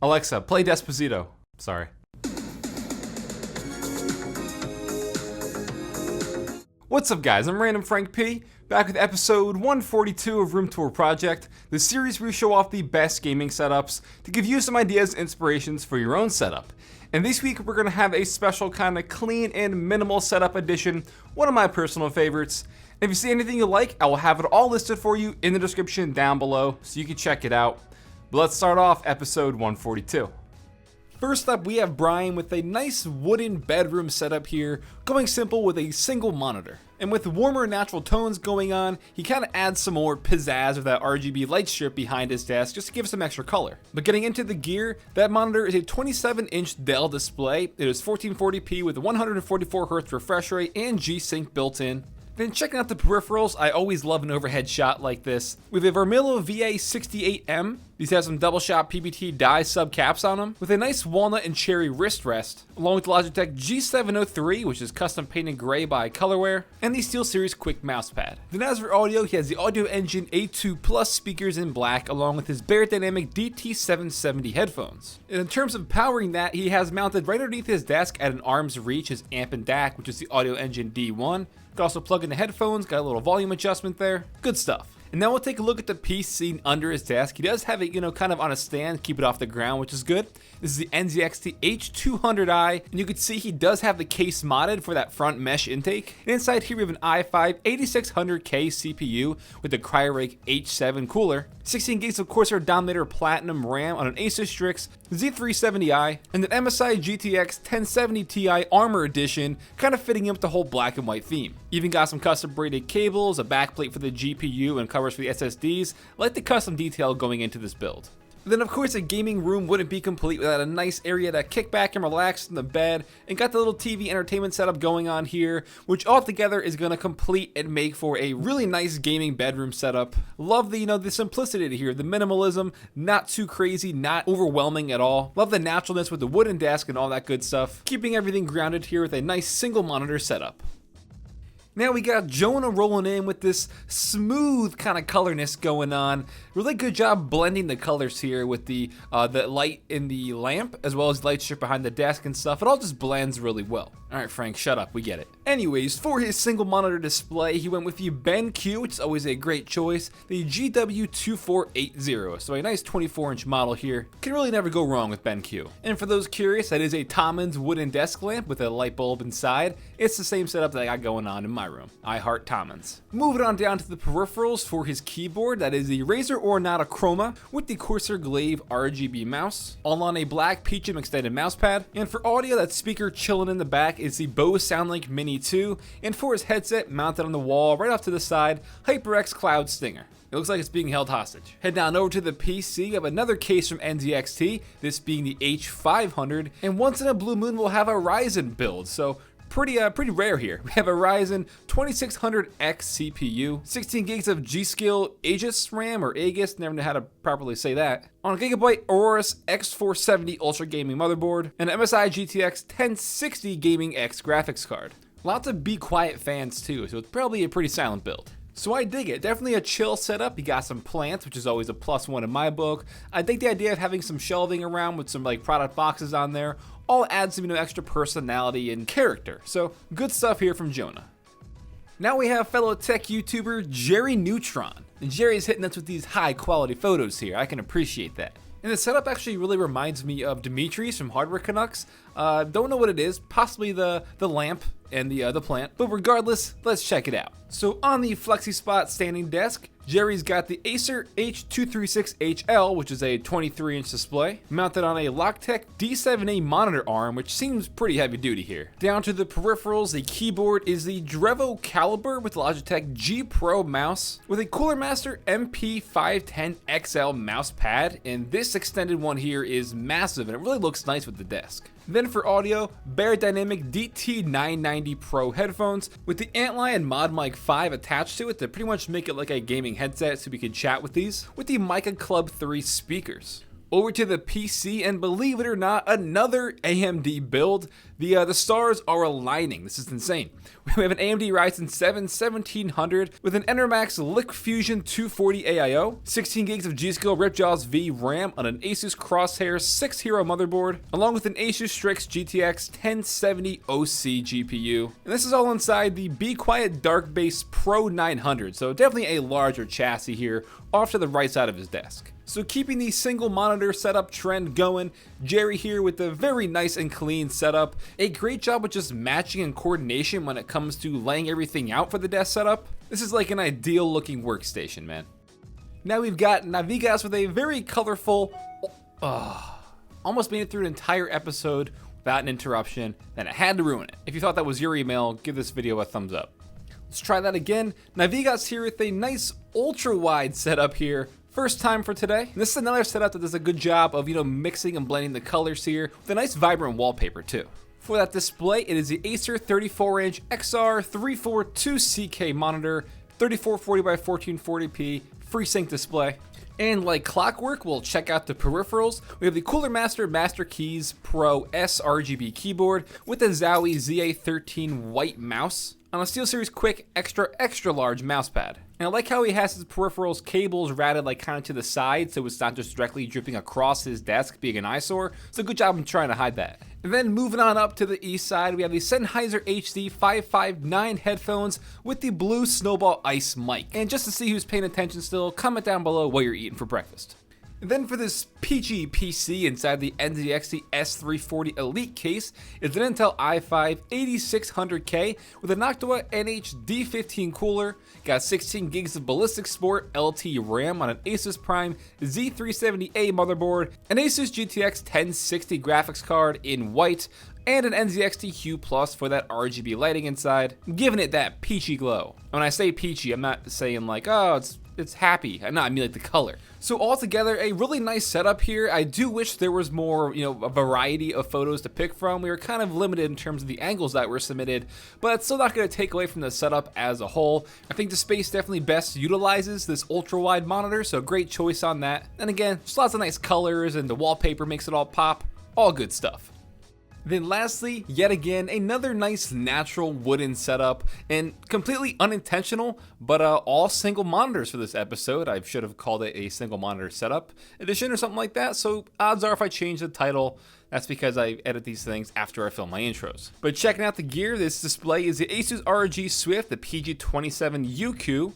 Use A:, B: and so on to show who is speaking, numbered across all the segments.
A: Alexa, play Despacito. Sorry. What's up guys, I'm randomfrankp, back with episode 142 of Room Tour Project, the series where we show off the best gaming setups to give you some ideas and inspirations for your own setup. And this week we're going to have a special kind of clean and minimal setup edition, one of my personal favorites. If you see anything you like, I will have it all listed for you in the description down below so you can check it out. But let's start off episode 142. First up, we have Brian with a nice wooden bedroom setup here, going simple with a single monitor. And with warmer natural tones going on, he kind of adds some more pizzazz with that RGB light strip behind his desk just to give some extra color. But getting into the gear, that monitor is a 27-inch Dell display. It is 1440p with 144Hz refresh rate and G-Sync built in. Then checking out the peripherals, I always love an overhead shot like this. With a Vermillo VA68M, these have some double shot PBT dye subcaps on them, with a nice walnut and cherry wrist rest, along with the Logitech G703, which is custom painted gray by Colorware, and the SteelSeries Quick mousepad. Then as for audio, he has the Audio Engine A2 Plus speakers in black, along with his Beyerdynamic DT770 headphones. And in terms of powering that, he has mounted right underneath his desk at an arm's reach his amp and DAC, which is the Audio Engine D1. Could also plug in the headphones, got a little volume adjustment there. Good stuff. And now we'll take a look at the piece seen under his desk. He does have it, kind of on a stand, keep it off the ground, which is good. This is the NZXT H200i, and you can see he does have the case modded for that front mesh intake. And inside here we have an i5 8600K CPU with the Cryorake H7 cooler, 16 gigs of Corsair Dominator Platinum RAM on an Asus Strix Z370i, and an MSI GTX 1070 Ti Armor Edition, kind of fitting in with the whole black and white theme. Even got some custom braided cables, a backplate for the GPU, and covers for the SSDs. Like the custom detail going into this build. Then of course a gaming room wouldn't be complete without a nice area to kick back and relax in the bed, and got the little TV entertainment setup going on here, which altogether is going to complete and make for a really nice gaming bedroom setup. Love the the simplicity here, the minimalism, not too crazy, not overwhelming at all. Love the naturalness with the wooden desk and all that good stuff, keeping everything grounded here with a nice single monitor setup. Now we got Jonah rolling in with this smooth kind of colorness going on. Really good job blending the colors here with the light in the lamp, as well as the light strip behind the desk and stuff. It all just blends really well. All right, Frank, shut up, we get it. Anyways, for his single monitor display, he went with the BenQ, which is always a great choice, the GW2480, so a nice 24-inch model here. Can really never go wrong with BenQ. And for those curious, that is a Tommen's wooden desk lamp with a light bulb inside. It's the same setup that I got going on in my room. I heart Tommen's. Moving on down to the peripherals for his keyboard, that is the Razer Ornata Chroma with the Corsair Glaive RGB mouse, all on a black Peachum extended mousepad. And for audio, that speaker chilling in the back is the Bose SoundLink Mini 2, and for his headset mounted on the wall right off to the side, HyperX Cloud Stinger. It looks like it's being held hostage. Head down over to the PC, you have another case from NZXT, this being the H500, and once in a blue moon we'll have a Ryzen build, so pretty rare here. We have a Ryzen 2600X CPU, 16 gigs of G.Skill Aegis RAM, or Aegis, never know how to properly say that, on a Gigabyte Aorus X470 Ultra Gaming motherboard, and an MSI GTX 1060 Gaming X graphics card. Lots of Be Quiet fans too, so it's probably a pretty silent build. So I dig it. Definitely a chill setup. You got some plants, which is always a +1 in my book. I think the idea of having some shelving around with some product boxes on there all adds some extra personality and character. So good stuff here from Jonah. Now we have fellow tech YouTuber Jerry NEUTRON. And Jerry's hitting us with these high quality photos here. I can appreciate that. And the setup actually really reminds me of Dimitri's from Hardware Canucks. Don't know what it is, possibly the lamp and the plant, but regardless, let's check it out. So on the FlexiSpot standing desk, Jerry's got the Acer H236HL, which is a 23-inch display, mounted on a Logitech D7A monitor arm, which seems pretty heavy duty here. Down to the peripherals, the keyboard is the Drevo Caliber with Logitech G Pro mouse, with a Cooler Master MP510XL mouse pad, and this extended one here is massive and it really looks nice with the desk. Then for audio, Beyerdynamic DT990 Pro headphones with the Antlion Mod Mic 5 attached to it to pretty much make it like a gaming headset so we can chat with these, with the Mica Club 3 speakers. Over to the PC, and believe it or not, another AMD build. The stars are aligning. This is insane. We have an AMD Ryzen 7 1700 with an Enermax Liquid Fusion 240 AIO, 16 gigs of G-Skill Ripjaws V RAM on an Asus Crosshair 6 Hero motherboard, along with an Asus Strix GTX 1070 OC GPU. And this is all inside the Be Quiet Dark Base Pro 900, so definitely a larger chassis here, off to the right side of his desk. So keeping the single monitor setup trend going, Jerry here with a very nice and clean setup. A great job with just matching and coordination when it comes to laying everything out for the desk setup. This is like an ideal looking workstation, man. Now we've got Navigas with a very colorful, almost made it through an entire episode without an interruption, then I had to ruin it. If you thought that was your email, give this video a thumbs up. Let's try that again. Navigas here with a nice ultra wide setup here. First time for today. This is another setup that does a good job of, mixing and blending the colors here with a nice vibrant wallpaper too. For that display, it is the Acer 34-inch XR342CK monitor, 3440 by 1440p, FreeSync display. And like clockwork, we'll check out the peripherals. We have the Cooler Master Master Keys Pro S RGB keyboard with the Zowie ZA13 white mouse on a SteelSeries Quick extra large mousepad. And I like how he has his peripherals cables routed like kind of to the side so it's not just directly dripping across his desk being an eyesore. So good job in trying to hide that. And then moving on up to the east side, we have the Sennheiser HD 559 headphones with the blue Snowball Ice mic. And just to see who's paying attention still, comment down below what you're eating for breakfast. And then for this peachy PC inside the NZXT S340 Elite case is an Intel i5 8600K with a Noctua NH-D15 cooler, got 16 gigs of Ballistic Sport LT RAM on an Asus Prime Z370A motherboard, an Asus GTX 1060 graphics card in white, and an NZXT Hue Plus for that RGB lighting inside, giving it that peachy glow. When I say peachy, I'm not saying like, oh, it's happy. No, I mean like the color. So altogether, a really nice setup here. I do wish there was more, a variety of photos to pick from. We were kind of limited in terms of the angles that were submitted, but it's still not going to take away from the setup as a whole. I think the space definitely best utilizes this ultra-wide monitor, so great choice on that. And again, just lots of nice colors, and the wallpaper makes it all pop. All good stuff. Then lastly, yet again, another nice natural wooden setup, and completely unintentional, but all single monitors for this episode. I should have called it a single monitor setup edition or something like that, so odds are if I change the title, that's because I edit these things after I film my intros. But checking out the gear, this display is the Asus ROG Swift, the PG27 UQ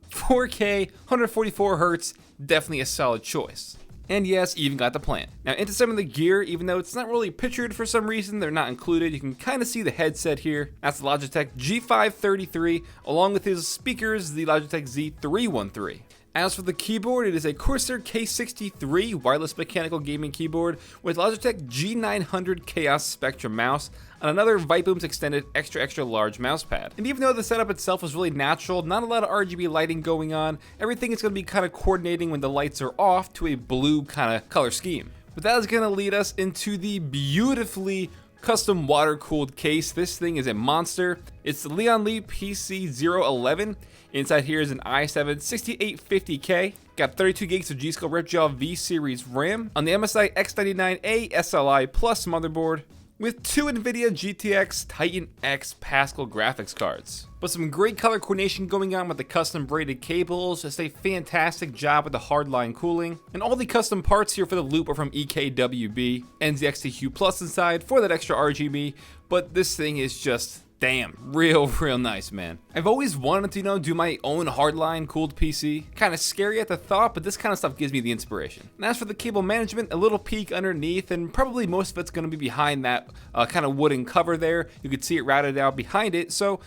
A: 4K 144Hz, definitely a solid choice. And yes, even got the plant. Now into some of the gear, even though it's not really pictured for some reason, they're not included, you can kind of see the headset here. That's the Logitech G533, along with his speakers, the Logitech Z313. As for the keyboard, it is a Corsair K63 wireless mechanical gaming keyboard with Logitech G900 Chaos Spectrum mouse and another Vipeboom's extended extra large mousepad. And even though the setup itself was really natural, not a lot of RGB lighting going on, everything is going to be kind of coordinating when the lights are off to a blue kind of color scheme. But that is going to lead us into the beautifully custom water-cooled case. This thing is a monster. It's the Lian Li PC011. Inside here is an i7 6850K. Got 32 gigs of G-Skill Ripjaw V series RAM on the MSI X99A SLI Plus motherboard with two NVIDIA GTX Titan X Pascal graphics cards. But some great color coordination going on with the custom braided cables, just a fantastic job with the hardline cooling. And all the custom parts here for the loop are from EKWB, NZXT Hue Plus inside for that extra RGB, but this thing is just damn, real nice, man. I've always wanted to, do my own hardline cooled PC. Kind of scary at the thought, but this kind of stuff gives me the inspiration. And as for the cable management, a little peek underneath, and probably most of it's going to be behind that kind of wooden cover there. You could see it routed out behind it, so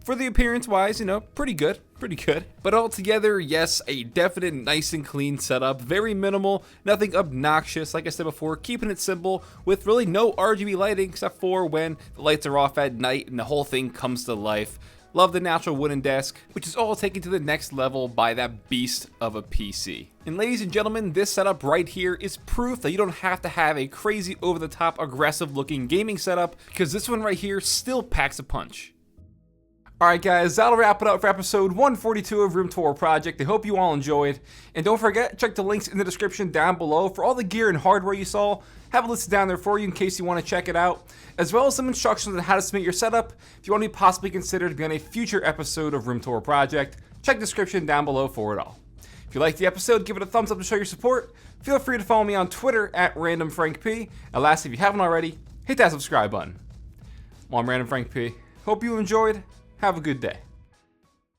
A: for the appearance wise, pretty good. But altogether, yes, a definite nice and clean setup, very minimal, nothing obnoxious, like I said before, keeping it simple with really no RGB lighting except for when the lights are off at night and the whole thing comes to life. Love the natural wooden desk, which is all taken to the next level by that beast of a PC. And ladies and gentlemen, this setup right here is proof that you don't have to have a crazy over-the-top aggressive looking gaming setup, because this one right here still packs a punch. Alright guys, that'll wrap it up for episode 142 of Room Tour Project. I hope you all enjoyed. And don't forget, check the links in the description down below for all the gear and hardware you saw. Have it listed down there for you in case you want to check it out, as well as some instructions on how to submit your setup if you want to be possibly considered to be on a future episode of Room Tour Project. Check the description down below for it all. If you liked the episode, give it a thumbs up to show your support. Feel free to follow me on Twitter at randomfrankp. And lastly, if you haven't already, hit that subscribe button. Well, I'm Random Frank P. Hope you enjoyed. Have a good day.